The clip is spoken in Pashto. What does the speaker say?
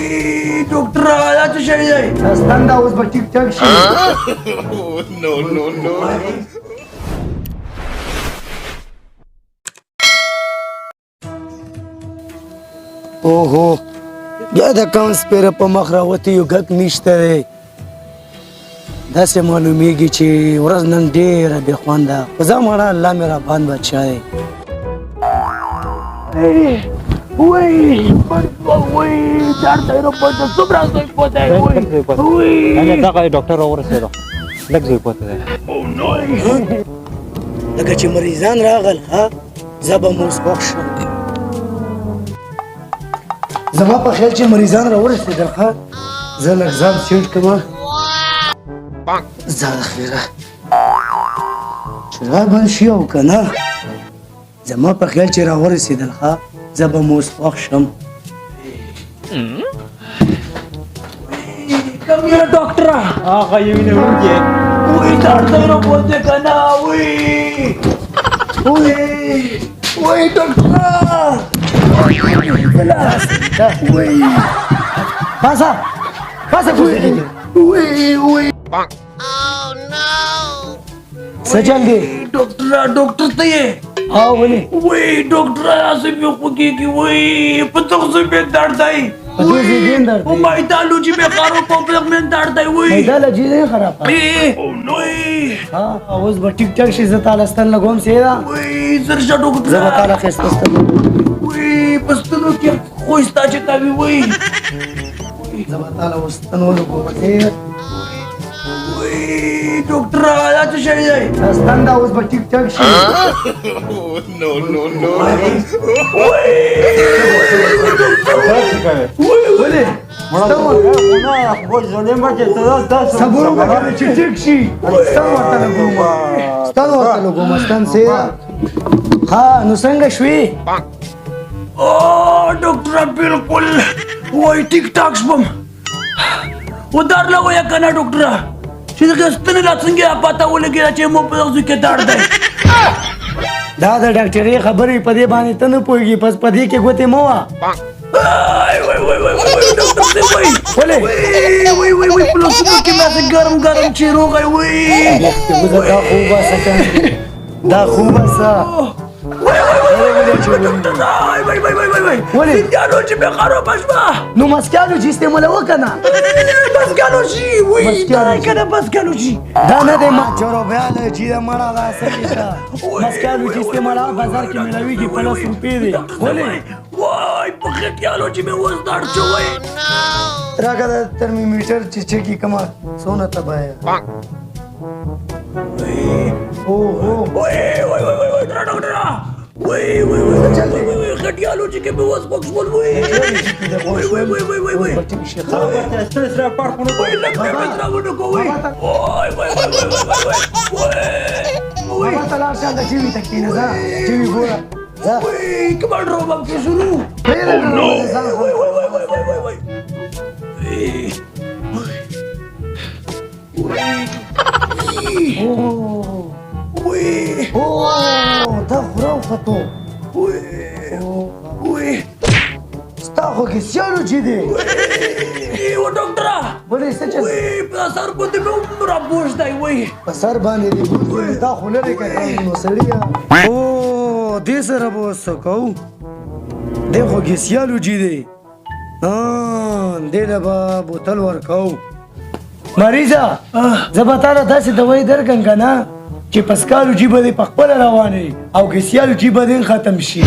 وای ډاکټر دا څه شی دی ستن دا اوس به ټیک ټاک شي اوهو بیا د کم سپیره په مخ راوتی یو ګک نشته دی داسې معلومیږي چې ورځ نن ډېره بې خونده خو زمانه الله مې رابان بچا دی وای وای درد یې راپورته څومره زوی پوته وای دغه ډاکټر راورسېده لږ زوی پوته دی لکه چې مریضان راغل ها زه به مو اوس خوښ شم زما په خیال چې مریضان راورسېدل ښه زه لږ ځان سیټ کړم زه خیره چې را بند شي او که نه زما په خیال چې راورسېدل ښه زه به مو اوس خوښ شم کم یې ډاکټره هغه یې وینې وړونکی وای درد یې راپورته که نه وای وای ډاکټره پاسه پاسه کوزیږي وای څه چل دی ډاکټر ته یې او ولې وای ډاکټر اسې مې خوږېږي وای په دغه ځای مې درد دی په دې ځای ډېر درد دی مایدالوجي مې خراب په دغه مې درد دی وای مایدالوجي دې خراب او نوی ها اوس به ټیک ټاک شي زه تاله ستن لګوم سیدا وای زر شه ډاکټر زه به تاله ښایسته ستن وای پستونو کې خوستا چې کوي وای زه به تاله اوس ستن ولګوم سیدا وای ډاکټر دا څه شی دی ستن دا اوس به ټیک ټاک شي ولې صبر وکړه چې ټیک شي ستن ورته لګوم ستن سیدا ها نو څنګه شوې ډاکټر بالکل وای ټیک ټاک شوم ودار لګویا کنه ډاکټر چې دغه ستنې لا څنګه پاته ولګېده چې مو په دغه ځای کې درد دی دا د ډاکټرې خبرې په دې باندې ته نه پوهېږي بس په دې کې ګوتې مه وه ولې وای په لاسونو کې ماته ګرم ګرم چې روغی وای دا خو بسه کنه دا خو بسه سیندیالوجي مې خرابه شوه نو مسکیالوجي استعمالوه که نه مسکیالوجي وای دا که نه مسکیالوجي دا نه دی ما جروبیالوجي د مړه دا څه کیسه مسکیالوجي استعمالوه بازار کې میلاویږي 50 روپۍ دی ولې وای په خټیالوجي مې اوس درد شوی راکه د ترمیمیټر چې چکي کومه څونه تباهه خټیالوجي کې مې اوس بکس ول وای کمانډ روبم کې شروع دا خورا وختو ستا خو کیسیالوجي دی و ډاکټره ولې څه چل په سر باندې مې رابوش دی وای په سر باندې دی دا خو لرې که نو سړیه دې سره به اوس څه کوو دی خو کیسیالوجي دی دې له به بوتل ورکوو مریضه زه به تاله داسې دوایي درکړم که نه چې پسکالوجي به دې په خپله روانوي او کیسیالوجي به دې ختم شي